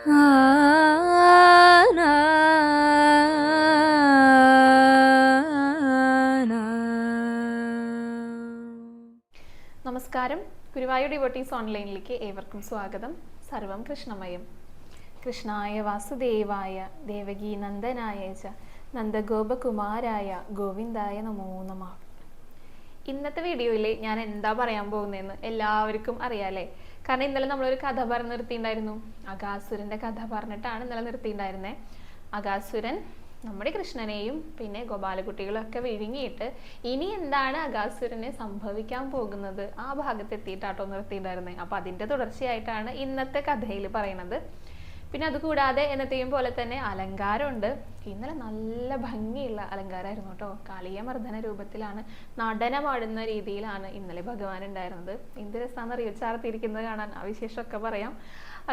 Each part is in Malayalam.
നമസ്കാരം. ഗുരുവായൂർ ഡിവോട്ടീസ് ഓൺലൈനിലേക്ക് ഏവർക്കും സ്വാഗതം. സർവം കൃഷ്ണമയം. കൃഷ്ണായ വാസുദേവായ ദേവകീ നന്ദനായ ച നന്ദഗോപകുമാരായ ഗോവിന്ദായ നമോ നമഃ. ഇന്നത്തെ വീഡിയോയിൽ ഞാൻ എന്താ പറയാൻ പോകുന്നതെന്ന് എല്ലാവർക്കും അറിയാലേ. കാരണം ഇന്നലെ നമ്മളൊരു കഥ പറഞ്ഞ് നിർത്തിയിട്ടുണ്ടായിരുന്നു. അഗാസുരൻ്റെ കഥ പറഞ്ഞിട്ടാണ് ഇന്നലെ നിർത്തിയിട്ടുണ്ടായിരുന്നത്. അഗാസുരൻ നമ്മുടെ കൃഷ്ണനെയും പിന്നെ ഗോപാലകുട്ടികളൊക്കെ വിഴുങ്ങിയിട്ട് ഇനി എന്താണ് അഗാസുരനെ സംഭവിക്കാൻ പോകുന്നത് ആ ഭാഗത്തെത്തിയിട്ടാട്ടോ നിർത്തിയിട്ടുണ്ടായിരുന്നത്. അപ്പം അതിൻ്റെ തുടർച്ചയായിട്ടാണ് ഇന്നത്തെ കഥയിൽ പറയുന്നത്. പിന്നെ അതുകൂടാതെ എന്നത്തെയും പോലെ തന്നെ അലങ്കാരമുണ്ട്. ഇന്നലെ നല്ല ഭംഗിയുള്ള അലങ്കാരമായിരുന്നു കേട്ടോ. കാളിയമർദ്ദന രൂപത്തിലാണ്, നടനമാടുന്ന രീതിയിലാണ് ഇന്നലെ ഭഗവാൻ ഉണ്ടായിരുന്നത്. എന്ത് രസമാണെന്ന് അറിയോ ചാർത്തിയിരിക്കുന്നത് കാണാൻ. ആ വിശേഷമൊക്കെ പറയാം.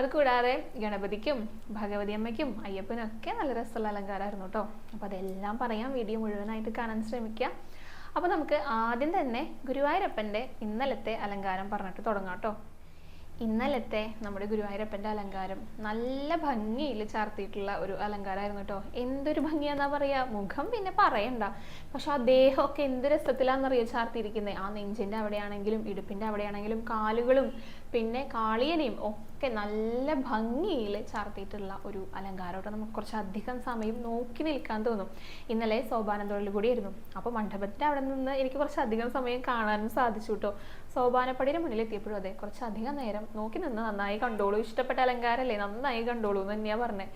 അതുകൂടാതെ ഗണപതിക്കും ഭഗവതി അമ്മയ്ക്കും അയ്യപ്പനും ഒക്കെ നല്ല രസമുള്ള അലങ്കാരമായിരുന്നു കേട്ടോ. അപ്പോൾ അതെല്ലാം പറയാം. വീഡിയോ മുഴുവനായിട്ട് കാണാൻ ശ്രമിക്കുക. അപ്പോൾ നമുക്ക് ആദ്യം തന്നെ ഗുരുവായൂരപ്പൻ്റെ ഇന്നലത്തെ അലങ്കാരം പറഞ്ഞിട്ട് തുടങ്ങാം കേട്ടോ. ഇന്നലത്തെ നമ്മുടെ ഗുരുവായൂരപ്പൻ്റെ അലങ്കാരം നല്ല ഭംഗിയിൽ ചാർത്തിയിട്ടുള്ള ഒരു അലങ്കാരമായിരുന്നു കേട്ടോ. എന്തൊരു ഭംഗിയാന്നാ പറയുക. മുഖം പിന്നെ പറയണ്ട. പക്ഷെ ആ ദേഹമൊക്കെ എന്ത് രസത്തിലാണെന്നറിയോ ചാർത്തിയിരിക്കുന്നത്. ആ നെഞ്ചിൻ്റെ അവിടെയാണെങ്കിലും ഇടുപ്പിൻ്റെ അവിടെയാണെങ്കിലും കാലുകളും പിന്നെ കാളിയനെയും ഒക്കെ നല്ല ഭംഗിയിൽ ചാർത്തിയിട്ടുള്ള ഒരു അലങ്കാരമായിട്ട് നമുക്ക് കുറച്ചധികം സമയം നോക്കി നിൽക്കാൻ തോന്നും. ഇന്നലെ സോപാനം തൊഴിൽ കൂടിയായിരുന്നു. അപ്പോൾ മണ്ഡപത്തിൻ്റെ അവിടെ നിന്ന് എനിക്ക് കുറച്ചധികം സമയം കാണാനും സാധിച്ചു കേട്ടോ. സോപാനപ്പടിയുടെ മുന്നിൽ എത്തിയപ്പോഴും അതെ, കുറച്ചധികം നേരം നോക്കി നിന്ന് നന്നായി കണ്ടോളൂ, ഇഷ്ടപ്പെട്ട അലങ്കാരമല്ലേ, നന്നായി കണ്ടോളൂ എന്ന് തന്നെയാണ് പറഞ്ഞത്.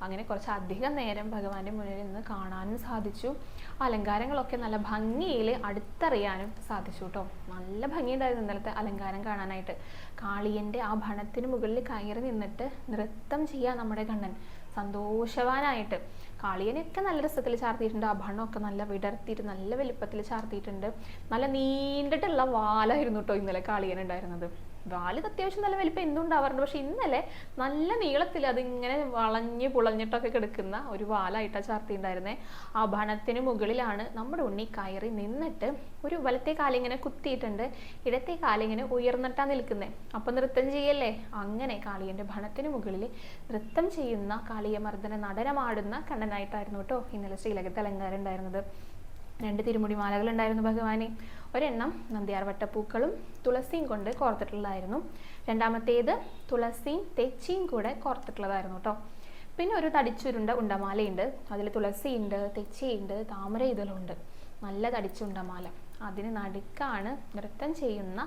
അങ്ങനെ കുറച്ചധികം നേരം ഭഗവാന്റെ മുന്നിൽ നിന്ന് കാണാനും സാധിച്ചു. അലങ്കാരങ്ങളൊക്കെ നല്ല ഭംഗിയിൽ അടുത്തറിയാനും സാധിച്ചു കേട്ടോ. നല്ല ഭംഗിയുണ്ടായിരുന്നു ഇന്നലത്തെ അലങ്കാരം കാണാനായിട്ട്. കാളിയൻ്റെ ആ ഭണത്തിന് മുകളിൽ കയറി നിന്നിട്ട് നൃത്തം ചെയ്യാൻ നമ്മുടെ കണ്ണൻ സന്തോഷവാനായിട്ട്. കാളിയനെയൊക്കെ നല്ല രസത്തിൽ ചാർത്തിയിട്ടുണ്ട്. ആ ഭണമൊക്കെ നല്ല വിടർത്തിയിട്ട് നല്ല വലിപ്പത്തിൽ ചാർത്തിയിട്ടുണ്ട്. നല്ല നീണ്ടിട്ടുള്ള വാലായിരുന്നു കേട്ടോ ഇന്നലെ കാളിയൻ ഉണ്ടായിരുന്നത്. വാല് അത്യാവശ്യം നല്ല വലിപ്പം എന്നും ഉണ്ടാവാറുണ്ട്. പക്ഷെ ഇന്നലെ നല്ല നീളത്തിൽ അതിങ്ങനെ വളഞ്ഞ് പുളഞ്ഞിട്ടൊക്കെ കിടക്കുന്ന ഒരു വാലായിട്ടാണ് ചാർത്തിയിട്ടുണ്ടായിരുന്നേ. ആ ഭണത്തിന് മുകളിലാണ് നമ്മുടെ ഉണ്ണി കയറി നിന്നിട്ട് ഒരു വലത്തെ കാലിങ്ങനെ കുത്തിയിട്ടുണ്ട്, ഇടത്തെ കാലിങ്ങനെ ഉയർന്നിട്ടാണ് നിൽക്കുന്നത്. അപ്പം നൃത്തം ചെയ്യല്ലേ. അങ്ങനെ കാളിയൻ്റെ ഭണത്തിന് മുകളിൽ നൃത്തം ചെയ്യുന്ന കാളിയമർദ്ദന നടനമാടുന്ന കണ്ണനായിട്ടായിരുന്നു കേട്ടോ ഇന്നലെ ശ്രീലകത്ത് അലങ്കാരം ഉണ്ടായിരുന്നത്. 2 തിരുമുടി മാലകൾ ഉണ്ടായിരുന്നു ഭഗവാനെ. ഒരെണ്ണം നന്ദ്യാർ വട്ടപ്പൂക്കളും തുളസിയും കൊണ്ട് കോർത്തിട്ടുള്ളതായിരുന്നു. രണ്ടാമത്തേത് തുളസിയും തെച്ചിയും കൂടെ കോർത്തിട്ടുള്ളതായിരുന്നു കേട്ടോ. പിന്നെ ഒരു തടിച്ചുരുണ്ട ഉണ്ടമാലയുണ്ട്. അതിൽ തുളസിയുണ്ട്, തെച്ചിയുണ്ട്, താമര ഇതളുണ്ട്. നല്ല തടിച്ചുണ്ടമാല. അതിന് നടുക്കാണ് നൃത്തം ചെയ്യുന്ന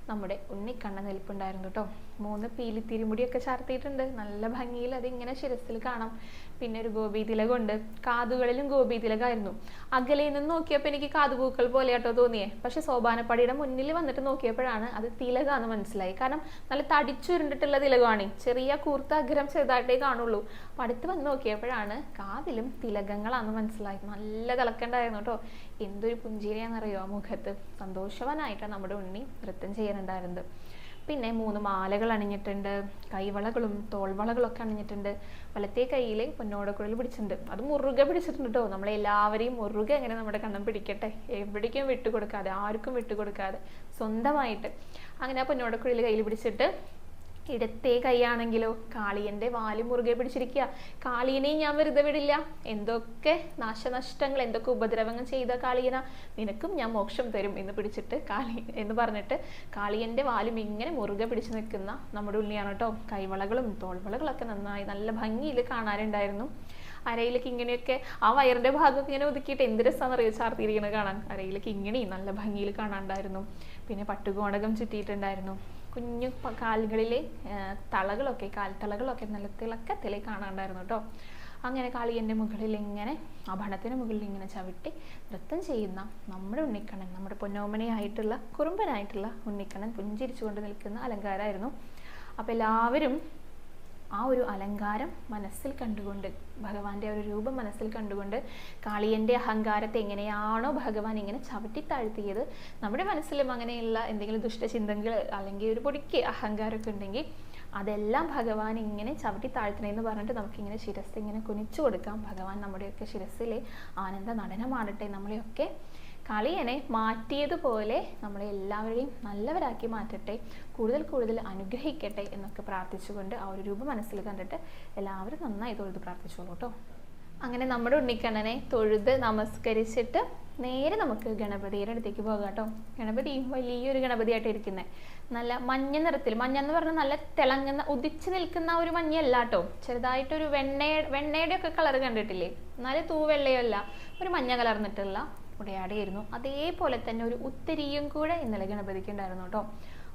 നമ്മുടെ ഉണ്ണിക്കണ്ണൻ നിൽപ്പുണ്ടായിരുന്നു കേട്ടോ. 3 പീലി തിരുമുടിയൊക്കെ ചാർത്തിയിട്ടുണ്ട്. നല്ല ഭംഗിയിൽ അതിങ്ങനെ ശിരസിൽ കാണാം. പിന്നെ ഒരു ഗോപി തിലകമുണ്ട്. കാതുകളിലും ഗോപി തിലകമായിരുന്നു. അകലയിൽ നിന്ന് നോക്കിയപ്പോൾ എനിക്ക് കാതുപൂക്കൾ പോലെയാട്ടോ തോന്നിയേ. പക്ഷെ സോപാനപ്പടിയുടെ മുന്നിൽ വന്നിട്ട് നോക്കിയപ്പോഴാണ് അത് തിലകാന്ന് മനസ്സിലായി. കാരണം നല്ല തടിച്ചുരുണ്ടിട്ടുള്ള തിലകമാണ്. ചെറിയ കൂർത്ത അഗ്രം ചെറുതായിട്ടേ കാണുള്ളൂ. അപ്പം അടുത്ത് വന്ന് നോക്കിയപ്പോഴാണ് കാതിലും തിലകങ്ങളാന്ന് മനസ്സിലായി. നല്ല തിളക്കണ്ടായിരുന്നു കേട്ടോ. എന്തൊരു പുഞ്ചിരിയാണെന്നറിയോ ആ മുഖത്ത്. സന്തോഷവാനായിട്ടാണ് നമ്മുടെ ഉണ്ണി നൃത്തം ചെയ്യാനുണ്ടായിരുന്നത്. പിന്നെ 3 മാലകൾ അണിഞ്ഞിട്ടുണ്ട്. കൈവളകളും തോൾവളകളൊക്കെ അണിഞ്ഞിട്ടുണ്ട്. വലത്തെ കയ്യിൽ പൊന്നോടക്കുഴൽ പിടിച്ചിട്ടുണ്ട്. അത് മുറുകെ പിടിച്ചിട്ടുണ്ട് കേട്ടോ. നമ്മളെല്ലാവരെയും മുറുകെ എങ്ങനെ നമ്മുടെ കണ്ണം പിടിക്കട്ടെ, എവിടേക്കും വിട്ടുകൊടുക്കാതെ, ആർക്കും വിട്ടുകൊടുക്കാതെ സ്വന്തമായിട്ട് അങ്ങനെ ആ പൊന്നോടക്കുഴൽ കയ്യിൽ പിടിച്ചിട്ട് ഇടത്തെ കൈയാണെങ്കിലോ കാളിയൻ്റെ വാല് മുറുകെ പിടിച്ചിരിക്കുക. കാളിയനെയും ഞാൻ വെറുതെ വിടില്ല. എന്തൊക്കെ നാശനഷ്ടങ്ങൾ, എന്തൊക്കെ ഉപദ്രവങ്ങൾ ചെയ്ത കാളിയന, നിനക്കും ഞാൻ മോക്ഷം തരും എന്ന് പിടിച്ചിട്ട് എന്ന് പറഞ്ഞിട്ട് കാളിയൻ്റെ വാലും ഇങ്ങനെ മുറുകെ പിടിച്ചു നിൽക്കുന്ന നമ്മുടെ ഉണ്ണിയാണ് കേട്ടോ. കൈവളകളും തോൾവളകളൊക്കെ നന്നായി നല്ല ഭംഗിയിൽ കാണാനുണ്ടായിരുന്നു. അരയിലേക്ക് ഇങ്ങനെയൊക്കെ ആ വയറിൻ്റെ ഭാഗമൊക്കെ ഇങ്ങനെ ഒതുക്കിയിട്ട് എന്ത് രസമാണെന്നറിയോ ചാർത്തിയിരിക്കുന്നത് കാണാൻ. അരയിലേക്ക് ഇങ്ങനെയും നല്ല ഭംഗിയിൽ കാണാനുണ്ടായിരുന്നു. പിന്നെ പട്ടുകോണകം ചുറ്റിയിട്ടുണ്ടായിരുന്നു. കുഞ്ഞു കാലുകളിലെ തളകളൊക്കെ, കാൽത്തളകളൊക്കെ നല്ല തിളക്കത്തിൽ കാണാനുണ്ടായിരുന്നു കേട്ടോ. അങ്ങനെ കാളിയൻ്റെ മുകളിൽ ഇങ്ങനെ ആ ഭണത്തിന് മുകളിൽ ഇങ്ങനെ ചവിട്ടി നൃത്തം ചെയ്യുന്ന നമ്മുടെ ഉണ്ണിക്കണ്ണൻ, നമ്മുടെ പൊന്നോമനയായിട്ടുള്ള കുറുമ്പനായിട്ടുള്ള ഉണ്ണിക്കണ്ണൻ പുഞ്ചിരിച്ചുകൊണ്ട് നിൽക്കുന്ന അലങ്കാരമായിരുന്നു. അപ്പോൾ എല്ലാവരും ആ ഒരു അലങ്കാരം മനസ്സിൽ കണ്ടുകൊണ്ട്, ഭഗവാന്റെ ഒരു രൂപം മനസ്സിൽ കണ്ടുകൊണ്ട്, കാളിയൻ്റെ അഹങ്കാരത്തെ എങ്ങനെയാണോ ഭഗവാൻ ഇങ്ങനെ ചവിട്ടി താഴ്ത്തിയത്, നമ്മുടെ മനസ്സിലും അങ്ങനെയുള്ള എന്തെങ്കിലും ദുഷ്ടചിന്തകൾ അല്ലെങ്കിൽ ഒരു പൊടിക്ക് അഹങ്കാരമൊക്കെ ഉണ്ടെങ്കിൽ അതെല്ലാം ഭഗവാൻ ഇങ്ങനെ ചവിട്ടി താഴ്ത്തണമെന്ന് പറഞ്ഞിട്ട് നമുക്കിങ്ങനെ ശിരസ് ഇങ്ങനെ കുനിച്ചു കൊടുക്കാം. ഭഗവാൻ നമ്മുടെയൊക്കെ ശിരസിലെ ആനന്ദ നടനമാടട്ടെ, നമ്മളെയൊക്കെ കളിയനെ മാറ്റിയതുപോലെ നമ്മളെ എല്ലാവരെയും നല്ലവരാക്കി മാറ്റട്ടെ, കൂടുതൽ കൂടുതൽ അനുഗ്രഹിക്കട്ടെ എന്നൊക്കെ പ്രാർത്ഥിച്ചുകൊണ്ട് ആ ഒരു രൂപം മനസ്സിൽ കണ്ടിട്ട് എല്ലാവരും നന്നായി തൊഴുത് പ്രാർത്ഥിച്ചോളൂ കേട്ടോ. അങ്ങനെ നമ്മുടെ ഉണ്ണിക്കണ്ണനെ തൊഴുത് നമസ്കരിച്ചിട്ട് നേരെ നമുക്ക് ഗണപതിയുടെ അടുത്തേക്ക് പോകാം കേട്ടോ. ഗണപതി വലിയൊരു ഗണപതിയായിട്ട് ഇരിക്കുന്നത്, നല്ല മഞ്ഞ നിറത്തിൽ, മഞ്ഞ എന്ന് പറഞ്ഞാൽ നല്ല തിളങ്ങുന്ന ഉദിച്ചു നിൽക്കുന്ന ഒരു മഞ്ഞയല്ല കേട്ടോ, ചെറുതായിട്ടൊരു വെണ്ണയുടെ ഒക്കെ കളർ കണ്ടിട്ടില്ലേ, എന്നാലും തൂവെള്ളയല്ല, ഒരു മഞ്ഞ കലർന്നിട്ടുള്ള ഉടയാടിയായിരുന്നു. അതേപോലെ തന്നെ ഒരു ഉത്തരിയും കൂടെ ഇന്നലെ ഗണപതിക്ക് ഉണ്ടായിരുന്നു കേട്ടോ.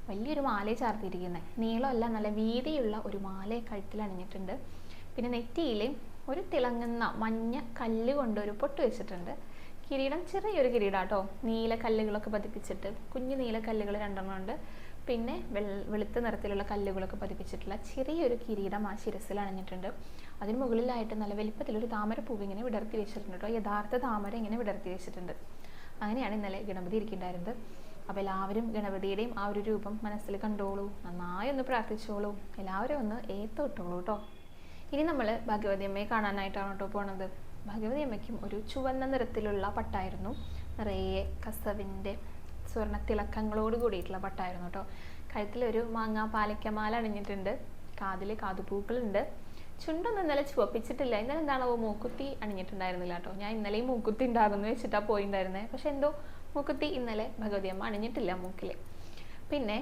വലിയൊരു മാലയെ ചാർത്തിയിരിക്കുന്നത്, നീളമല്ല നല്ല വീതിയുള്ള ഒരു മാലയെ കഴുത്തിൽ അണിഞ്ഞിട്ടുണ്ട്. പിന്നെ നെറ്റിയിൽ ഒരു തിളങ്ങുന്ന മഞ്ഞ കല്ല് കൊണ്ട് ഒരു പൊട്ട് വെച്ചിട്ടുണ്ട്. കിരീടം ചെറിയൊരു കിരീടം കേട്ടോ, നീല കല്ലുകളൊക്കെ പതിപ്പിച്ചിട്ട്, കുഞ്ഞു നീല കല്ലുകൾ 2 ഉണ്ട്. പിന്നെ വെളുത്ത നിറത്തിലുള്ള കല്ലുകളൊക്കെ പതിപ്പിച്ചിട്ടുള്ള ചെറിയൊരു കിരീടം ആ ശിരസിൽ അണിഞ്ഞിട്ടുണ്ട്. അതിന് മുകളിലായിട്ട് നല്ല വലിപ്പത്തിലൊരു താമരപ്പൂവ് ഇങ്ങനെ വിടർത്തി വെച്ചിട്ടുണ്ട് കേട്ടോ, യഥാർത്ഥ താമര ഇങ്ങനെ വിടർത്തി വെച്ചിട്ടുണ്ട്. അങ്ങനെയാണ് ഇന്നലെ ഗണപതി ഇരിക്കേണ്ടായിരുന്നത്. അപ്പോൾ എല്ലാവരും ഗണപതിയുടെയും ആ ഒരു രൂപം മനസ്സിൽ കണ്ടോളൂ, നന്നായി ഒന്ന് പ്രാർത്ഥിച്ചോളൂ, എല്ലാവരും ഒന്ന് ഏത്തോട്ടോളൂ കേട്ടോ. ഇനി നമ്മൾ ഭഗവതി അമ്മയെ കാണാനായിട്ടാണ് കേട്ടോ പോണത്. ഭഗവതി അമ്മയ്ക്കും ഒരു ചുവന്ന നിറത്തിലുള്ള പട്ടായിരുന്നു, നിറയെ കസവിൻ്റെ സ്വർണ്ണ തിളക്കങ്ങളോട് കൂടിയിട്ടുള്ള പട്ടായിരുന്നു കേട്ടോ. കഴുത്തിലൊരു മാങ്ങാ പാലക്കമാല അണിഞ്ഞിട്ടുണ്ട്, കാതിൽ കാതുപൂക്കളുണ്ട്. ചുണ്ടൊന്നും ഇന്നലെ ചുവപ്പിച്ചിട്ടില്ല. ഇന്നലെ എന്താണോ മൂക്കുത്തി അണിഞ്ഞിട്ടുണ്ടായിരുന്നില്ല കേട്ടോ. ഞാൻ ഇന്നലെയും മൂക്കുത്തി ഉണ്ടാകുമെന്ന് വെച്ചിട്ടാണ് പോയിട്ടുണ്ടായിരുന്നത്. പക്ഷെ എന്തോ മൂക്കുത്തി ഇന്നലെ ഭഗവതി അമ്മ അണിഞ്ഞിട്ടില്ല മൂക്കിൽ. പിന്നെ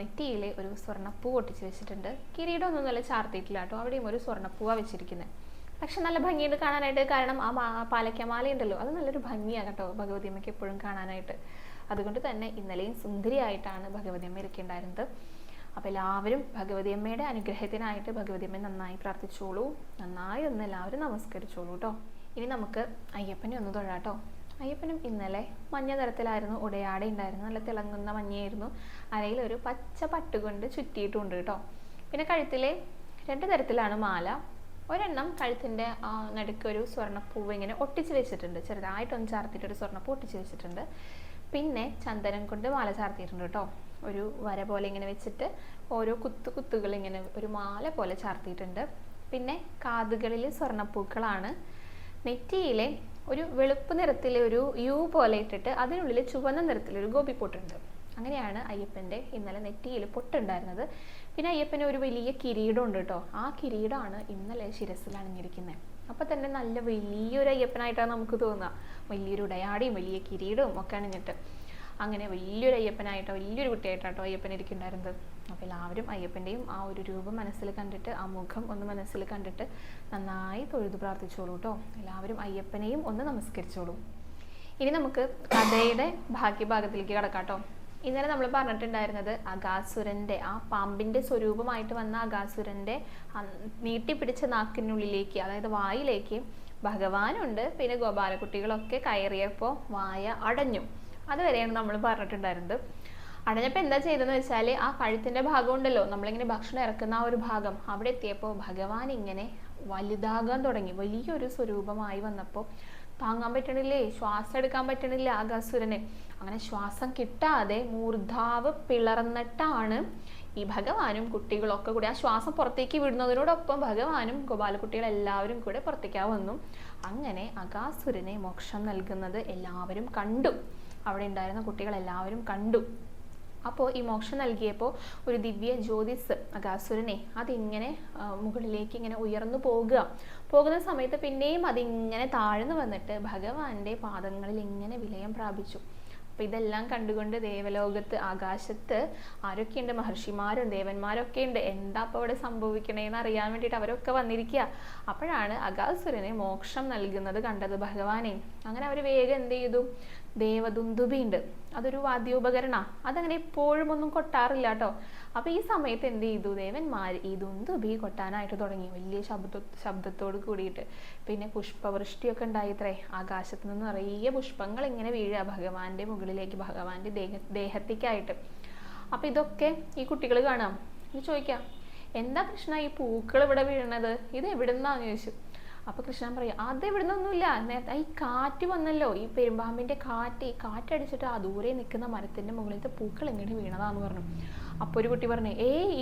നെറ്റിയിൽ ഒരു സ്വർണ്ണപ്പൂ ഒട്ടിച്ച് വെച്ചിട്ടുണ്ട്. കിരീടം ഒന്നും നല്ല ചാർത്തിയിട്ടില്ല കേട്ടോ, അവിടെയും ഒരു സ്വർണ്ണപ്പൂവാണ് വെച്ചിരിക്കുന്നത്. പക്ഷെ നല്ല ഭംഗിയുണ്ട് കാണാനായിട്ട്, കാരണം ആ പാലക്കമാല ഉണ്ടല്ലോ, അത് നല്ലൊരു ഭംഗിയാണ് കേട്ടോ ഭഗവതി അമ്മയ്ക്ക് എപ്പോഴും കാണാനായിട്ട്. അതുകൊണ്ട് തന്നെ ഇന്നലെയും സുന്ദരിയായിട്ടാണ് ഭഗവതി അമ്മ ഇരിക്കേണ്ടായിരുന്നത്. അപ്പോൾ എല്ലാവരും ഭഗവതി അമ്മയുടെ അനുഗ്രഹത്തിനായിട്ട് ഭഗവതി അമ്മയെ നന്നായി പ്രാർത്ഥിച്ചോളൂ, നന്നായി ഒന്ന് എല്ലാവരും നമസ്കരിച്ചോളൂ കേട്ടോ. ഇനി നമുക്ക് അയ്യപ്പനെ ഒന്ന് തൊഴാട്ടോ. അയ്യപ്പനും ഇന്നലെ മഞ്ഞ നിറത്തിലായിരുന്നു ഉടയാട ഉണ്ടായിരുന്നു, നല്ല തിളങ്ങുന്ന മഞ്ഞയായിരുന്നു. അരയിൽ ഒരു പച്ച പട്ടുകൊണ്ട് ചുറ്റിയിട്ടുണ്ട് കേട്ടോ. പിന്നെ കഴുത്തിലെ 2 തരത്തിലാണ് മാല. ഒരെണ്ണം കഴുത്തിൻ്റെ നടുക്കൊരു സ്വർണ്ണപ്പൂവ് ഇങ്ങനെ ഒട്ടിച്ച് വെച്ചിട്ടുണ്ട്, ചെറുതായിട്ടൊന്ന് ചാർത്തിയിട്ടൊരു സ്വർണ്ണപ്പൂ ഒട്ടിച്ച് വെച്ചിട്ടുണ്ട്. പിന്നെ ചന്ദനം കൊണ്ട് മാല ചാർത്തിയിട്ടുണ്ട് കേട്ടോ, ഒരു വര പോലെ ഇങ്ങനെ വെച്ചിട്ട് ഓരോ കുത്തുകൾ ഇങ്ങനെ ഒരു മാല പോലെ ചാർത്തിയിട്ടുണ്ട്. പിന്നെ കാതുകളിൽ സ്വർണ്ണപ്പൂക്കളാണ്. നെറ്റിയിലെ ഒരു വെളുപ്പ് നിറത്തിലെ ഒരു യു പോലെ ഇട്ടിട്ട് അതിനുള്ളിൽ ചുവന്ന നിറത്തിലൊരു ഗോപിപ്പൊട്ടുണ്ട്. അങ്ങനെയാണ് അയ്യപ്പൻ്റെ ഇന്നലെ നെറ്റിയിൽ പൊട്ടുണ്ടായിരുന്നത്. പിന്നെ അയ്യപ്പന് ഒരു വലിയ കിരീടം ഉണ്ട് കേട്ടോ, ആ കിരീടമാണ് ഇന്നലെ ശിരസിൽ അണിഞ്ഞിരിക്കുന്നത്. അപ്പം തന്നെ നല്ല വലിയൊരു അയ്യപ്പനായിട്ടാണ് നമുക്ക് തോന്നുക, വലിയൊരു ഉടയാടിയും വലിയ കിരീടവും ഒക്കെ അണിഞ്ഞിട്ട്. അങ്ങനെ വലിയൊരു അയ്യപ്പനായിട്ടോ വലിയൊരു കുട്ടിയായിട്ടാട്ടോ അയ്യപ്പൻ ഇരിക്കുന്നുണ്ടായിരുന്നത്. അപ്പോൾ എല്ലാവരും അയ്യപ്പൻ്റെയും ആ ഒരു രൂപം മനസ്സിൽ കണ്ടിട്ട്, ആ മുഖം ഒന്ന് മനസ്സിൽ കണ്ടിട്ട് നന്നായി തൊഴുതു പ്രാർത്ഥിച്ചോളൂ കേട്ടോ. എല്ലാവരും അയ്യപ്പനെയും ഒന്ന് നമസ്കരിച്ചോളൂ. ഇനി നമുക്ക് കഥയുടെ ഭാഗ്യഭാഗത്തിലേക്ക് കടക്കാം കേട്ടോ. ഇന്നലെ നമ്മൾ പറഞ്ഞിട്ടുണ്ടായിരുന്നത് അഗാസുരൻ്റെ, ആ പാമ്പിൻ്റെ സ്വരൂപമായിട്ട് വന്ന അഗാസുരൻ്റെ നീട്ടിപ്പിടിച്ച നാക്കിനുള്ളിലേക്ക്, അതായത് വായിലേക്ക് ഭഗവാനുണ്ട്, പിന്നെ ഗോപാലകുട്ടികളൊക്കെ കയറിയപ്പോൾ വായ അടഞ്ഞു. അതുവരെയാണ് നമ്മൾ പറഞ്ഞിട്ടുണ്ടായിരുന്നത്. അടഞ്ഞപ്പോൾ എന്താ ചെയ്തതെന്ന് വെച്ചാൽ ആ കഴുത്തിൻ്റെ ഭാഗം ഉണ്ടല്ലോ, നമ്മളിങ്ങനെ ഭക്ഷണം ഇറക്കുന്ന ആ ഒരു ഭാഗം, അവിടെ എത്തിയപ്പോൾ ഭഗവാൻ ഇങ്ങനെ വലുതാകാൻ തുടങ്ങി. വലിയൊരു സ്വരൂപമായി വന്നപ്പോൾ താങ്ങാൻ പറ്റണില്ലേ, ശ്വാസം എടുക്കാൻ പറ്റണില്ല അഗാസുരന്. അങ്ങനെ ശ്വാസം കിട്ടാതെ മൂർധാവ് പിളർന്നിട്ടാണ് ഈ ഭഗവാനും കുട്ടികളൊക്കെ കൂടി ആ ശ്വാസം പുറത്തേക്ക് വിടുന്നതിനോടൊപ്പം ഭഗവാനും ഗോപാലകുട്ടികളെല്ലാവരും കൂടെ പുറത്തേക്കാ വന്നു. അങ്ങനെ അഗാസുരനെ മോക്ഷം നൽകുന്നത് എല്ലാവരും കണ്ടു, അവിടെ ഉണ്ടായിരുന്ന കുട്ടികളെല്ലാവരും കണ്ടു. അപ്പോൾ ഈ മോക്ഷം നൽകിയപ്പോൾ ഒരു ദിവ്യ ജ്യോതിസ് അഗാസുരനെ അതിങ്ങനെ മുകളിലേക്ക് ഇങ്ങനെ ഉയർന്നു പോകുന്ന സമയത്ത് പിന്നെയും അതിങ്ങനെ താഴ്ന്നു വന്നിട്ട് ഭഗവാന്റെ പാദങ്ങളിൽ ഇങ്ങനെ വിലയം പ്രാപിച്ചു. അപ്പം ഇതെല്ലാം കണ്ടുകൊണ്ട് ദേവലോകത്ത് ആകാശത്ത് ആരൊക്കെയുണ്ട്, മഹർഷിമാരും ദേവന്മാരൊക്കെ ഉണ്ട്. എന്താ അപ്പോൾ അവിടെ സംഭവിക്കണേന്ന് അറിയാൻ വേണ്ടിയിട്ട് അവരൊക്കെ വന്നിരിക്കുക. അപ്പോഴാണ് അഗാസുരനെ മോക്ഷം നൽകുന്നത് കണ്ടത് ഭഗവാനെ. അങ്ങനെ അവർ വേഗം എന്ത് ചെയ്തു, ദേവദുന്ദുബി ഉണ്ട്, അതൊരു വാദ്യോപകരണമാണ്, അതങ്ങനെ എപ്പോഴും ഒന്നും കൊട്ടാറില്ല കേട്ടോ. അപ്പോൾ ഈ സമയത്ത് എന്ത് ചെയ്തു, ദേവന്മാർ ഈ ദുന്ദുബി കൊട്ടാനായിട്ട് തുടങ്ങി, വലിയ ശബ്ദത്തോട് കൂടിയിട്ട്. പിന്നെ പുഷ്പവൃഷ്ടിയൊക്കെ ഉണ്ടായിത്രേ, ആകാശത്ത് നിന്ന് നിറയെ പുഷ്പങ്ങൾ ഇങ്ങനെ വീഴുക ഭഗവാന്റെ മുകളിലേക്ക്, ഭഗവാന്റെ ദേഹത്തേക്കായിട്ട്. അപ്പം ഇതൊക്കെ ഈ കുട്ടികൾ കാണാം. ഇത് ചോദിക്കാം, എന്താ കൃഷ്ണ ഈ പൂക്കൾ ഇവിടെ വീഴണത്, ഇത് എവിടുന്നാന്ന് ചോദിച്ചു. അപ്പോൾ കൃഷ്ണൻ പറയാം, അതെവിടുന്നൊന്നുമില്ല, നേരത്തെ ഈ കാറ്റ് വന്നല്ലോ, ഈ പെരുമ്പാമ്പിൻ്റെ കാറ്റടിച്ചിട്ട് ആ ദൂരെ നിൽക്കുന്ന മരത്തിൻ്റെ മുകളിലത്തെ പൂക്കൾ എങ്ങനെ വീണതാന്ന് പറഞ്ഞു. അപ്പോൾ ഒരു കുട്ടി പറഞ്ഞു,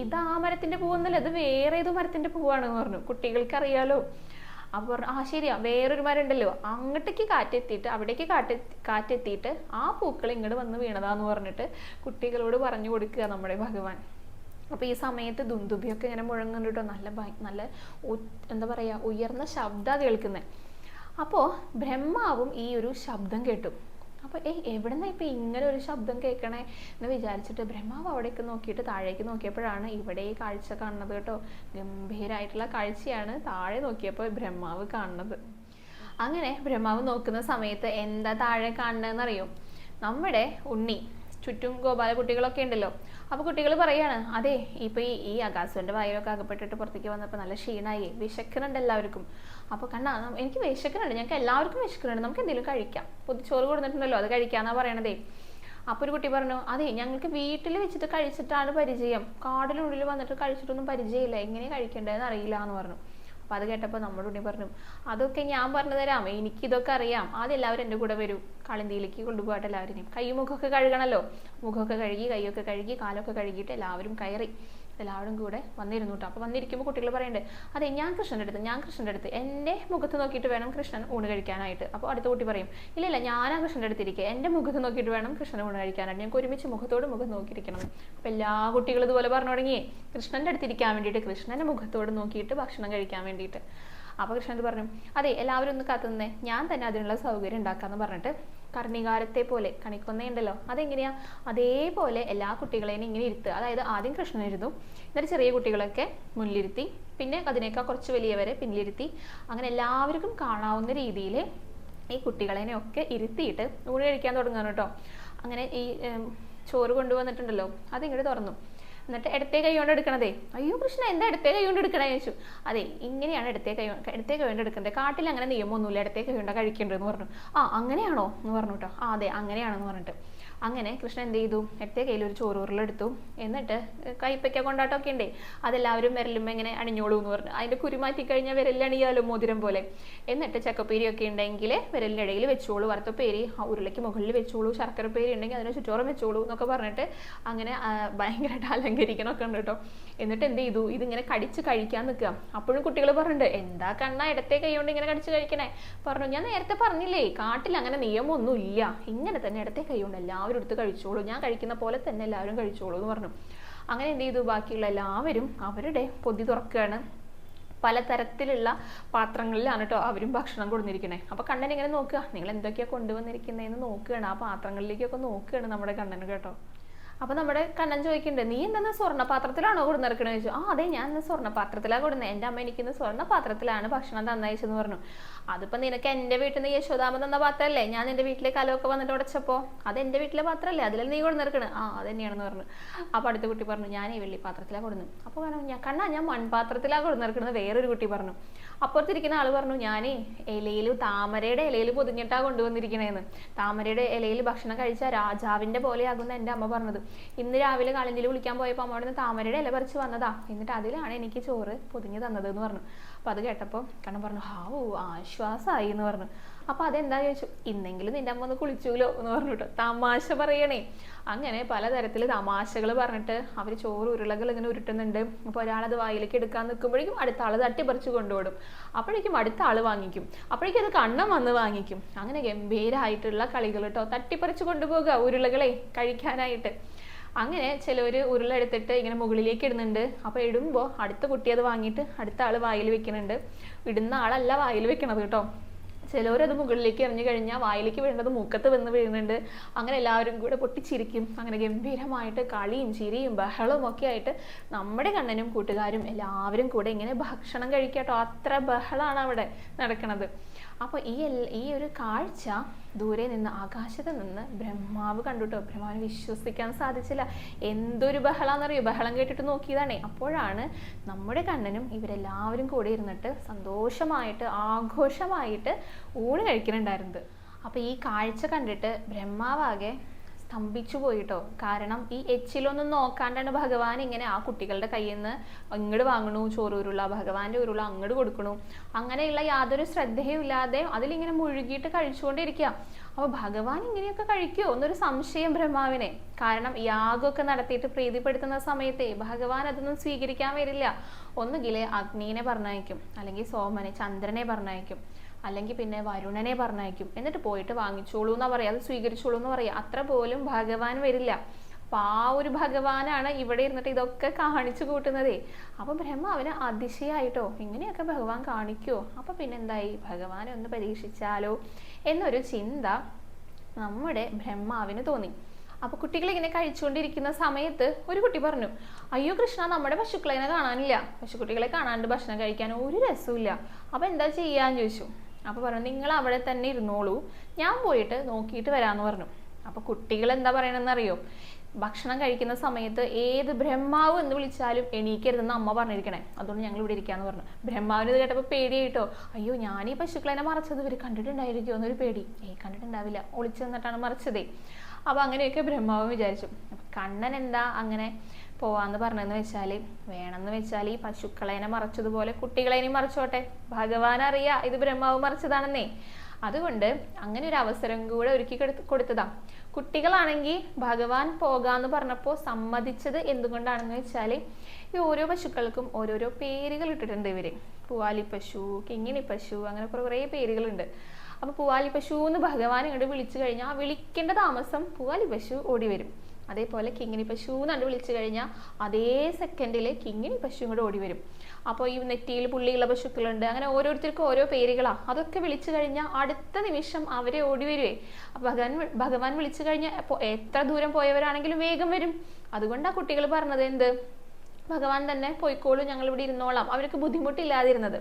ഇത് ആ മരത്തിൻ്റെ പൂവൊന്നുമല്ല, അത് വേറെ ഏതോ മരത്തിൻ്റെ പൂവാണെന്ന് പറഞ്ഞു. കുട്ടികൾക്ക് അറിയാലോ. അപ്പോൾ പറഞ്ഞു ആ ശരിയാ, വേറൊരു മരം ഉണ്ടല്ലോ അങ്ങോട്ടേക്ക് കാറ്റെത്തിയിട്ട് അവിടേക്ക് കാറ്റെത്തിയിട്ട് ആ പൂക്കൾ ഇങ്ങോട്ട് വന്ന് വീണതാന്ന് പറഞ്ഞിട്ട് കുട്ടികളോട് പറഞ്ഞു കൊടുക്കുക നമ്മുടെ ഭഗവാൻ. അപ്പോൾ ഈ സമയത്ത് ദുന്ദുഭിയൊക്കെ ഇങ്ങനെ മുഴങ്ങുന്നുണ്ട് കേട്ടോ. നല്ല എന്താ പറയുക, ഉയർന്ന ശബ്ദമാണ് കേൾക്കുന്നത്. അപ്പോൾ ബ്രഹ്മാവും ഈ ഒരു ശബ്ദം കേട്ടു. അപ്പോൾ എവിടെ നിന്നാണ് ഇപ്പം ഇങ്ങനെ ഒരു ശബ്ദം കേൾക്കണേ എന്ന് വിചാരിച്ചിട്ട് ബ്രഹ്മാവ് അവിടേക്ക് നോക്കിയിട്ട് താഴേക്ക് നോക്കിയപ്പോഴാണ് ഇവിടെ ഈ കാഴ്ച കാണുന്നത് കേട്ടോ. ഗംഭീരമായിട്ടുള്ള കാഴ്ചയാണ് താഴെ നോക്കിയപ്പോൾ ബ്രഹ്മാവ് കാണുന്നത്. അങ്ങനെ ബ്രഹ്മാവ് നോക്കുന്ന സമയത്ത് എന്താ താഴെ കാണുന്നതെന്നറിയോ? നമ്മുടെ ഉണ്ണി, ചുറ്റും ഗോപാല കുട്ടികളൊക്കെ ഉണ്ടല്ലോ. അപ്പോൾ കുട്ടികൾ പറയാണ്, അതെ ഇപ്പോൾ ഈ അഗാസുവിൻ്റെ വായിലൊക്കെ അകപ്പെട്ടിട്ട് പുറത്തേക്ക് വന്നപ്പോൾ നല്ല ക്ഷീണമായി, വിശക്കുന്നുണ്ട് എല്ലാവർക്കും. അപ്പോൾ കണ്ണാ എനിക്ക് വിശക്കുന്നുണ്ട്, ഞങ്ങൾക്ക് എല്ലാവർക്കും വിശക്കുന്നുണ്ട്, നമുക്ക് എന്തെങ്കിലും കഴിക്കാം, പൊതിച്ചോറ് കൊടുത്തിട്ടുണ്ടല്ലോ അത് കഴിക്കാമെന്നാണ് പറയണതേ. അപ്പോൾ ഒരു കുട്ടി പറഞ്ഞു, അതെ ഞങ്ങൾക്ക് വീട്ടിൽ വെച്ചിട്ട് കഴിച്ചിട്ടാണ് പരിചയം, കാടിനുള്ളിൽ വന്നിട്ട് കഴിച്ചിട്ടൊന്നും പരിചയമില്ല, എങ്ങനെ കഴിക്കേണ്ടതെന്ന് അറിയില്ല എന്ന് പറഞ്ഞു. അപ്പോൾ അത് കേട്ടപ്പോൾ നമ്മുടെ ഉണ്ണി പറഞ്ഞു, അതൊക്കെ ഞാൻ പറഞ്ഞു തരാം, എനിക്കിതൊക്കെ അറിയാം, അതെല്ലാവരും എൻ്റെ കൂടെ വരൂ, കളന്തിയിലേക്ക് കൊണ്ടുപോകട്ടെ എല്ലാവരെയും. കൈയും മുഖമൊക്കെ കഴുകണമല്ലോ, മുഖമൊക്കെ കഴുകി കൈയൊക്കെ കഴുകി കാലൊക്കെ കഴുകിയിട്ട് എല്ലാവരും കയറി എല്ലാവരും കൂടെ വന്നിരുന്നു കേട്ടോ. അപ്പോൾ വന്നിരിക്കുമ്പോൾ കുട്ടികൾ പറയുന്നുണ്ട്, അതെ ഞാൻ കൃഷ്ണൻ്റെ അടുത്ത് എൻ്റെ മുഖത്ത് നോക്കിയിട്ട് വേണം കൃഷ്ണൻ ഊണ് കഴിക്കാനായിട്ട്. അപ്പോൾ അടുത്ത കുട്ടി പറയും, ഇല്ല ഞാനാ കൃഷ്ണൻ്റെ അടുത്തിരിക്കുക, എൻ്റെ മുഖത്ത് നോക്കിയിട്ട് വേണം കൃഷ്ണൻ ഊണ് കഴിക്കാനായിട്ട്, ഞങ്ങൾക്ക് ഒരുമിച്ച് മുഖത്തോട് മുഖം നോക്കിയിരിക്കണം. അപ്പോൾ എല്ലാ കുട്ടികളും ഇതുപോലെ പറഞ്ഞു തുടങ്ങി, കൃഷ്ണൻ്റെ അടുത്തിരിക്കാൻ വേണ്ടിയിട്ട്, കൃഷ്ണൻ്റെ മുഖത്തോട് നോക്കിയിട്ട് ഭക്ഷണം കഴിക്കാൻ വേണ്ടിയിട്ട്. അപ്പോൾ കൃഷ്ണൻ പറഞ്ഞു, അതെ എല്ലാവരും ഒന്ന് കാത്തുനിന്നേ, ഞാൻ തന്നെ അതിനുള്ള സൗകര്യം ഉണ്ടാക്കാമെന്ന് പറഞ്ഞിട്ട് കർണികാരത്തെ പോലെ കണിക്കൊന്നയുണ്ടല്ലോ അതെങ്ങനെയാ അതേപോലെ എല്ലാ കുട്ടികളെയും ഇങ്ങനെ ഇരുത്തുക. അതായത് ആദ്യം കൃഷ്ണനിരുന്നു, എന്നിട്ട് ചെറിയ കുട്ടികളൊക്കെ മുന്നിലിരുത്തി, പിന്നെ അതിനേക്കാൾ കുറച്ച് വലിയവരെ പിന്നിലിരുത്തി, അങ്ങനെ എല്ലാവർക്കും കാണാവുന്ന രീതിയിൽ ഈ കുട്ടികളെയൊക്കെ ഇരുത്തിയിട്ട് ഊണ് കഴിക്കാൻ തുടങ്ങുകയാണ് കേട്ടോ. അങ്ങനെ ഈ ചോറ് കൊണ്ടുവന്നിട്ടുണ്ടല്ലോ അതിങ്ങോട്ട് തുറന്നു, എന്നിട്ട് ഇടത്തെ കൈ കൊണ്ട് എടുക്കണതേ. അയ്യോ കൃഷ്ണ എന്താ ഇടത്തെ കൈ കൊണ്ട് എടുക്കണേ ചോദിച്ചു. അതെ ഇങ്ങനെയാണ് ഇടത്തെ കൈ കൊണ്ട് എടുക്കുന്നത്, കാട്ടിൽ അങ്ങനെ നിയമമൊന്നുമില്ല, ഇടത്തെ കൈ കൊണ്ട് കഴിക്കേണ്ടതെന്ന് പറഞ്ഞു. അങ്ങനെയാണോ എന്ന് പറഞ്ഞു കേട്ടോ. അതെ അങ്ങനെയാണെന്ന് പറഞ്ഞിട്ട് അങ്ങനെ കൃഷ്ണൻ എന്ത് ചെയ്തു, ഇടത്തെ കയ്യിൽ ഒരു ചോറ് ഉരുളെടുത്തു, എന്നിട്ട് കൈപ്പയ്ക്ക കൊണ്ടാട്ടമൊക്കെ ഉണ്ടേ അതെല്ലാവരും വിരലുമ്പോൾ ഇങ്ങനെ അണിഞ്ഞോളൂ എന്ന് പറഞ്ഞു. അതിൻ്റെ കുരുമാറ്റി കഴിഞ്ഞാൽ വിരലണിയാലോ മോതിരം പോലെ. എന്നിട്ട് ചക്കപ്പേരിയൊക്കെ ഉണ്ടെങ്കിൽ വിരലിൻ്റെ ഇടയിൽ വെച്ചോളൂ, വറുത്തപ്പേരി ഉരുളയ്ക്ക് മുകളിൽ വെച്ചോളൂ, ശർക്കരപ്പേരി ഉണ്ടെങ്കിൽ അതിനെ ചുറ്റോറം വെച്ചോളൂ എന്നൊക്കെ പറഞ്ഞിട്ട് അങ്ങനെ ഭയങ്കരമായിട്ട് അലങ്കരിക്കണമൊക്കെ ഉണ്ട് കേട്ടോ. എന്നിട്ട് എന്ത് ചെയ്തു, ഇതിങ്ങനെ കടിച്ച് കഴിക്കാൻ നിൽക്കുക. അപ്പോഴും കുട്ടികൾ പറഞ്ഞിട്ടുണ്ട്, എന്താ കണ്ണ ഇടത്തെ കൈ കൊണ്ട് ഇങ്ങനെ കടിച്ച് കഴിക്കണേ? പറഞ്ഞു, ഞാൻ നേരത്തെ പറഞ്ഞില്ലേ കാട്ടിൽ അങ്ങനെ നിയമമൊന്നും ഇല്ല, ഇങ്ങനെ തന്നെ ഇടത്തെ കൈ കൊണ്ട് എല്ലാവരും എടുത്ത് കഴിച്ചോളൂ, ഞാൻ കഴിക്കുന്ന പോലെ തന്നെ എല്ലാവരും കഴിച്ചോളൂ എന്ന് പറഞ്ഞു. അങ്ങനെ എന്ത് ചെയ്തു, ബാക്കിയുള്ള എല്ലാവരും അവരുടെ പൊതി തുറക്കുകയാണ്. പലതരത്തിലുള്ള പാത്രങ്ങളിലാണ് കേട്ടോ അവരും ഭക്ഷണം കൊടുത്തിരിക്കണേ. അപ്പോൾ കണ്ണൻ ഇങ്ങനെ നോക്കുക, നിങ്ങൾ എന്തൊക്കെയാണ് കൊണ്ടുവന്നിരിക്കുന്നതെന്ന് നോക്കുകയാണ്, ആ പാത്രങ്ങളിലേക്കൊക്കെ നോക്കുകയാണ് നമ്മുടെ കണ്ണൻ കേട്ടോ. അപ്പോൾ നമ്മുടെ കണ്ണൻ ചോദിക്കുന്നുണ്ട്, നീ എന്താ സ്വർണ്ണപാത്രത്തിലാണോ കൊടുന്നിറക്കണെന്ന് ചോദിച്ചു. അതെ ഞാൻ ഇന്ന് സ്വർണ്ണപാത്രത്തിലാണ് കൊടുന്നത്, എൻ്റെ അമ്മ എനിക്കിന്ന് സ്വർണ്ണപാത്രത്തിലാണ് ഭക്ഷണം തന്നയച്ചെന്ന് പറഞ്ഞു. അതിപ്പോൾ നിനക്ക് എൻ്റെ വീട്ടിൽ നിന്ന് യശോദാമ തന്ന പാത്രമല്ലേ, ഞാൻ എൻ്റെ വീട്ടിലെ കലമൊക്കെ വന്നിട്ട് ഉടച്ചപ്പോൾ അത് എൻ്റെ വീട്ടിലെ പാത്രമല്ലേ, അതിൽ നീ കൊടുന്നിറക്കണേ? അത് തന്നെയാണെന്ന് പറഞ്ഞു. അപ്പോൾ അടുത്ത കുട്ടി പറഞ്ഞു, ഞാൻ ഈ വെള്ളി പാത്രത്തിലാണ് കൊടുക്കുന്നത്. അപ്പോൾ പറഞ്ഞു, കണ്ണാ ഞാൻ മൺപാത്രത്തിലാണ് കൊടുന്നിറക്കുന്നത്. വേറൊരു കുട്ടി പറഞ്ഞു. അപ്പുറത്തിരിക്കുന്ന ആൾ പറഞ്ഞു, ഞാൻ ഇലയിൽ താമരയുടെ ഇലയിൽ പൊതിഞ്ഞിട്ടാണ് കൊണ്ടുവന്നിരിക്കണേന്ന്, താമരയുടെ ഇലയിൽ ഭക്ഷണം കഴിച്ചാൽ രാജാവിൻ്റെ പോലെയാകുന്ന എൻ്റെ അമ്മ പറഞ്ഞത്. ഇന്ന് രാവിലെ കളഞ്ചിൽ വിളിക്കാൻ പോയപ്പോൾ അമ്മ അവിടെ നിന്ന് താമരയുടെ ഇല പറിച്ച് വന്നതാ, എന്നിട്ട് അതിലാണ് എനിക്ക് ചോറ് പൊതിഞ്ഞ് തന്നത് എന്ന് പറഞ്ഞു. അപ്പോൾ അത് കേട്ടപ്പോൾ കണ്ണൻ പറഞ്ഞു, ഹാവൂ ആശ്വാസമായി എന്ന് പറഞ്ഞു. അപ്പോൾ അതെന്താ ചോദിച്ചു, ഇന്നെങ്കിലും നിന്റെ അമ്മ ഒന്ന് കുളിച്ചൂലോ എന്ന് പറഞ്ഞിട്ട് തമാശ പറയണേ. അങ്ങനെ പലതരത്തിൽ തമാശകൾ പറഞ്ഞിട്ട് അവർ ചോറ് ഉരുളകൾ ഇങ്ങനെ ഉരുട്ടുന്നുണ്ട്. അപ്പോൾ ഒരാളത് വായിലേക്ക് എടുക്കാൻ നിൽക്കുമ്പോഴേക്കും അടുത്ത ആൾ തട്ടിപ്പറിച്ച് കൊണ്ടുപോടും, അപ്പോഴേക്കും അടുത്ത ആൾ വാങ്ങിക്കും, അപ്പോഴേക്കും അത് കണ്ണൻ വന്ന് വാങ്ങിക്കും. അങ്ങനെ ഗംഭീരമായിട്ടുള്ള കളികൾ കേട്ടോ, തട്ടിപ്പറിച്ച് കൊണ്ടുപോകുക ഉരുളകളെ കഴിക്കാനായിട്ട്. അങ്ങനെ ചിലർ ഉരുള എടുത്തിട്ട് ഇങ്ങനെ മുകളിലേക്ക് ഇടുന്നുണ്ട്. അപ്പോൾ ഇടുമ്പോൾ അടുത്ത കുട്ടി അത് വാങ്ങിയിട്ട് അടുത്ത ആൾ വായിൽ വെക്കുന്നുണ്ട്. ഇടുന്ന ആളല്ല വായിൽ വെക്കണത് കേട്ടോ. ചിലവരത് മുകളിലേക്ക് എറിഞ്ഞു കഴിഞ്ഞാൽ വായിലേക്ക് വീഴുന്നത് മൂക്കത്ത് വന്ന് വീഴുന്നുണ്ട്. അങ്ങനെ എല്ലാവരും കൂടെ പൊട്ടിച്ചിരിക്കും. അങ്ങനെ ഗംഭീരമായിട്ട് കളിയും ചിരിയും ബഹളവും ഒക്കെ ആയിട്ട് നമ്മുടെ കണ്ണനും കൂട്ടുകാരും എല്ലാവരും കൂടെ ഇങ്ങനെ ഭക്ഷണം കഴിക്കാട്ടോ. അത്ര ബഹളമാണ് അവിടെ നടക്കുന്നത്. അപ്പോൾ ഈ ഒരു കാഴ്ച ദൂരെ നിന്ന് ആകാശത്ത് നിന്ന് ബ്രഹ്മാവ് കണ്ടുട്ടോ. ബ്രഹ്മാവിന് വിശ്വസിക്കാൻ സാധിച്ചില്ല. എന്തൊരു ബഹളാന്നറിയോ, ബഹളം കേട്ടിട്ട് നോക്കിയതാണേ. അപ്പോഴാണ് നമ്മുടെ കണ്ണനും ഇവരെല്ലാവരും കൂടെ ഇരുന്നിട്ട് സന്തോഷമായിട്ട് ആഘോഷമായിട്ട് ഊണ് കഴിക്കുന്നുണ്ടായിരുന്നത്. അപ്പോൾ ഈ കാഴ്ച കണ്ടിട്ട് ബ്രഹ്മാവാകെ സ്തംഭിച്ചു പോയിട്ടോ. കാരണം ഈ എച്ചിലൊന്നും നോക്കാണ്ടാണ് ഭഗവാൻ ഇങ്ങനെ ആ കുട്ടികളുടെ കയ്യിൽ നിന്ന് ഇങ്ങോട്ട് വാങ്ങണു ചോറ് ഉരുള, ഭഗവാന്റെ ഉരുള അങ്ങോട്ട് കൊടുക്കണു. അങ്ങനെയുള്ള യാതൊരു ശ്രദ്ധയും ഇല്ലാതെ അതിലിങ്ങനെ മുഴുകിയിട്ട് കഴിച്ചുകൊണ്ടിരിക്കുക. അപ്പൊ ഭഗവാൻ ഇങ്ങനെയൊക്കെ കഴിക്കുമോ എന്നൊരു സംശയം ബ്രഹ്മാവിനെ. കാരണം യാഗമൊക്കെ നടത്തിയിട്ട് പ്രീതിപ്പെടുത്തുന്ന സമയത്തെ ഭഗവാൻ അതൊന്നും സ്വീകരിക്കാൻ വരില്ല. ഒന്നുകിൽ അഗ്നിനെ പറഞ്ഞയക്കും, അല്ലെങ്കിൽ സോമനെ ചന്ദ്രനെ പറഞ്ഞയക്കും, അല്ലെങ്കിൽ പിന്നെ വരുണനെ പറഞ്ഞയക്കും. എന്നിട്ട് പോയിട്ട് വാങ്ങിച്ചോളൂ എന്നാ പറയാ, അത് സ്വീകരിച്ചോളൂ എന്ന് പറയാ. അത്ര പോലും ഭഗവാൻ വരില്ല. അപ്പൊ ആ ഒരു ഭഗവാനാണ് ഇവിടെ ഇരുന്നിട്ട് ഇതൊക്കെ കാണിച്ചു കൂട്ടുന്നതേ. അപ്പൊ ബ്രഹ്മാവിന് അതിശയായിട്ടോ, ഇങ്ങനെയൊക്കെ ഭഗവാൻ കാണിക്കുവോ? അപ്പൊ പിന്നെ എന്തായി, ഭഗവാനെ ഒന്ന് പരീക്ഷിച്ചാലോ എന്നൊരു ചിന്ത നമ്മുടെ ബ്രഹ്മാവിന് തോന്നി. അപ്പൊ കുട്ടികൾ ഇങ്ങനെ കഴിച്ചുകൊണ്ടിരിക്കുന്ന സമയത്ത് ഒരു കുട്ടി പറഞ്ഞു, അയ്യോ കൃഷ്ണ, നമ്മുടെ പശുക്കളെ കാണാനില്ല, പശുക്കുട്ടികളെ കാണാണ്ട് ഭക്ഷണം കഴിക്കാൻ ഒരു രസമില്ല. അപ്പൊ എന്താ ചെയ്യാന്ന് ചോദിച്ചു. അപ്പൊ പറഞ്ഞു, നിങ്ങൾ അവിടെ തന്നെ ഇരുന്നോളൂ, ഞാൻ പോയിട്ട് നോക്കിയിട്ട് വരാന്ന് പറഞ്ഞു. അപ്പൊ കുട്ടികൾ എന്താ പറയണെന്ന് അറിയോ, ഭക്ഷണം കഴിക്കുന്ന സമയത്ത് ഏത് ബ്രഹ്മാവ് എന്ന് വിളിച്ചാലും എണീക്കരുതെന്ന് അമ്മ പറഞ്ഞിരിക്കണേ, അതുകൊണ്ട് ഞങ്ങൾ ഇവിടെ ഇരിക്കാന്ന് പറഞ്ഞു. ബ്രഹ്മാവിന് ഇത് കേട്ടപ്പോൾ പേടിയായിട്ടോ, അയ്യോ ഞാൻ ഈ പശുക്കളെ മറച്ചത് ഇവർ കണ്ടിട്ടുണ്ടായിരിക്കുമോ എന്നൊരു പേടി. കണ്ടിട്ടുണ്ടാവില്ല, ഒളിച്ചു നിന്നിട്ടാണ് മറച്ചതേ. അപ്പൊ അങ്ങനെയൊക്കെ ബ്രഹ്മാവ് വിചാരിച്ചു. കണ്ണൻ എന്താ അങ്ങനെ പോവാന്ന് പറഞ്ഞെന്ന് വെച്ചാല്, വേണമെന്ന് വെച്ചാൽ ഈ പശുക്കളേനെ മറച്ചതുപോലെ കുട്ടികളേനെ മറച്ചോട്ടെ, ഭഗവാൻ അറിയാ ഇത് ബ്രഹ്മാവ് മറച്ചതാണെന്നേ. അതുകൊണ്ട് അങ്ങനെ ഒരു അവസരം കൂടെ ഒരുക്കി കൊടുത്തതാ. കുട്ടികളാണെങ്കിൽ ഭഗവാൻ പോകാന്ന് പറഞ്ഞപ്പോൾ സമ്മതിച്ചത് എന്തുകൊണ്ടാണെന്ന് വെച്ചാല്, ഈ ഓരോ പശുക്കൾക്കും ഓരോരോ പേരുകൾ ഇട്ടിട്ടുണ്ട് ഇവര്. പൂവാലി പശു, കിങ്ങിണി പശു, അങ്ങനെ കുറേ പേരുകളുണ്ട്. അപ്പൊ പൂവാലി പശു എന്ന് ഭഗവാൻ ഇങ്ങോട്ട് വിളിച്ചു കഴിഞ്ഞാൽ ആ വിളിക്കേണ്ട താമസം പൂവാലി പശു ഓടി വരും. അതേപോലെ കിങ്ങിണി പശു എന്നാണ്ട് വിളിച്ചു കഴിഞ്ഞാൽ അതേ സെക്കൻഡിൽ കിങ്ങിണി പശു ഇങ്ങോട്ട് ഓടി വരും. അപ്പോൾ ഈ നെറ്റിയിൽ പുള്ളിയുള്ള പശുക്കളുണ്ട്, അങ്ങനെ ഓരോരുത്തർക്കും ഓരോ പേരുകളാ. അതൊക്കെ വിളിച്ചു കഴിഞ്ഞാൽ അടുത്ത നിമിഷം അവരെ ഓടി വരുവേ. അപ്പൊ ഭഗവാൻ വിളിച്ചു കഴിഞ്ഞാൽ എത്ര ദൂരം പോയവരാണെങ്കിലും വേഗം വരും. അതുകൊണ്ടാ കുട്ടികൾ പറഞ്ഞത് എന്ത്, ഭഗവാൻ തന്നെ പോയിക്കോളൂ, ഞങ്ങൾ ഇവിടെ ഇരുന്നോളാം, അവർക്ക് ബുദ്ധിമുട്ടില്ലാതിരുന്നത്.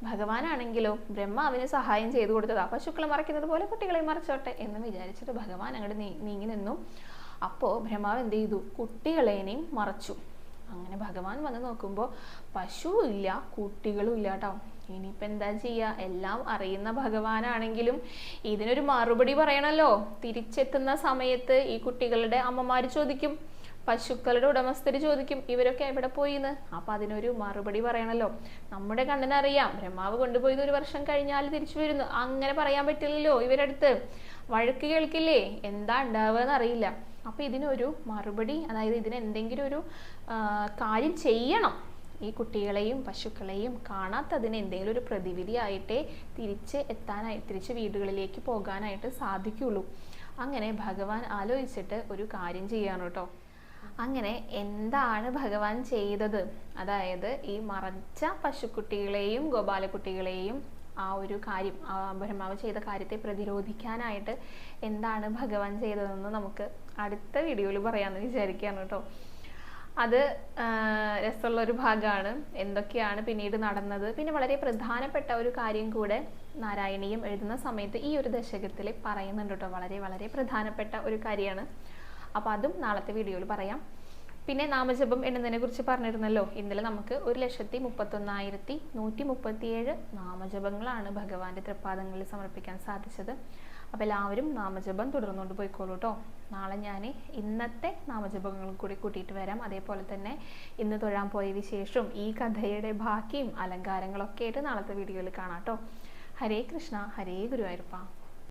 ഭഗവാനാണെങ്കിലോ ബ്രഹ്മാവിന് സഹായം ചെയ്തു കൊടുത്തതാ. പശുക്കളെ മറയ്ക്കുന്നത് പോലെ കുട്ടികളെ മറച്ചോട്ടെ എന്ന് വിചാരിച്ചിട്ട് ഭഗവാൻ അങ്ങോട്ട് നീങ്ങി നിന്നു. അപ്പോ ബ്രഹ്മാവ് എന്ത് ചെയ്തു, കുട്ടികളെയും മറച്ചു. അങ്ങനെ ഭഗവാൻ വന്ന് നോക്കുമ്പോൾ പശുവും ഇല്ല, കുട്ടികളും ഇല്ല കേട്ടോ. ഇനിയിപ്പോൾ എന്താ ചെയ്യുക, എല്ലാം അറിയുന്ന ഭഗവാനാണെങ്കിലും ഇതിനൊരു മറുപടി പറയണല്ലോ. തിരിച്ചെത്തുന്ന സമയത്ത് ഈ കുട്ടികളുടെ അമ്മമാര് ചോദിക്കും, പശുക്കളുടെ ഉടമസ്ഥര് ചോദിക്കും, ഇവരൊക്കെ എവിടെ പോയിന്ന്. അപ്പൊ അതിനൊരു മറുപടി പറയണല്ലോ. നമ്മുടെ കണ്ണിനറിയാം ബ്രഹ്മാവ് കൊണ്ടുപോയത് 1 വർഷം കഴിഞ്ഞാൽ തിരിച്ചു വരുന്നു, അങ്ങനെ പറയാൻ പറ്റില്ലല്ലോ. ഇവരടുത്ത് വഴക്ക് കേൾക്കില്ലേ, എന്താ ഉണ്ടാവുക എന്നറിയില്ല. അപ്പൊ ഇതിനൊരു മറുപടി, അതായത് ഇതിന് എന്തെങ്കിലും ഒരു കാര്യം ചെയ്യണം. ഈ കുട്ടികളെയും പശുക്കളെയും കാണാത്തതിന് എന്തെങ്കിലും ഒരു പ്രതിവിധി ആയിട്ടേ തിരിച്ച് വീടുകളിലേക്ക് പോകാനായിട്ട് സാധിക്കുള്ളൂ. അങ്ങനെ ഭഗവാൻ ആലോചിച്ചിട്ട് ഒരു കാര്യം ചെയ്യാണ് കേട്ടോ. അങ്ങനെ എന്താണ് ഭഗവാൻ ചെയ്തത്, അതായത് ഈ മറച്ച പശുക്കുട്ടികളെയും ഗോപാലക്കുട്ടികളെയും ആ ഒരു കാര്യം, ബ്രഹ്മാവ് ചെയ്ത കാര്യത്തെ പ്രതിരോധിക്കാനായിട്ട് എന്താണ് ഭഗവാൻ ചെയ്തതെന്ന് നമുക്ക് അടുത്ത വീഡിയോയിൽ പറയാമെന്ന് വിചാരിക്കുകയാണ് കേട്ടോ. അത് രസമുള്ളൊരു ഭാഗമാണ്. എന്തൊക്കെയാണ് പിന്നീട് നടന്നത്, പിന്നെ വളരെ പ്രധാനപ്പെട്ട ഒരു കാര്യം കൂടെ നാരായണീയം എഴുതുന്ന സമയത്ത് ഈ ഒരു ദശകത്തിൽ പറയുന്നുണ്ട് കേട്ടോ. വളരെ വളരെ പ്രധാനപ്പെട്ട ഒരു കാര്യമാണ്. അപ്പോൾ അതും നാളത്തെ വീഡിയോയിൽ പറയാം. പിന്നെ നാമജപം എണ്ണതിനെ കുറിച്ച് പറഞ്ഞിരുന്നല്ലോ. ഇന്നലെ നമുക്ക് 1,31,137 നാമജപങ്ങളാണ് ഭഗവാന്റെ തൃപ്പാദങ്ങളിൽ സമർപ്പിക്കാൻ സാധിച്ചത്. അപ്പോൾ എല്ലാവരും നാമജപം തുടർന്നുകൊണ്ട് പോയിക്കോളൂ കേട്ടോ. നാളെ ഞാൻ ഇന്നത്തെ നാമജപങ്ങളും കൂടി കൂട്ടിയിട്ട് വരാം. അതേപോലെ തന്നെ ഇന്ന് തൊഴാൻ പോയ വിശേഷവും ഈ കഥയുടെ ബാക്കിയും അലങ്കാരങ്ങളൊക്കെ ആയിട്ട് നാളത്തെ വീഡിയോയിൽ കാണാം കേട്ടോ. ഹരേ കൃഷ്ണ, ഹരേ ഗുരുവായൂരപ്പ.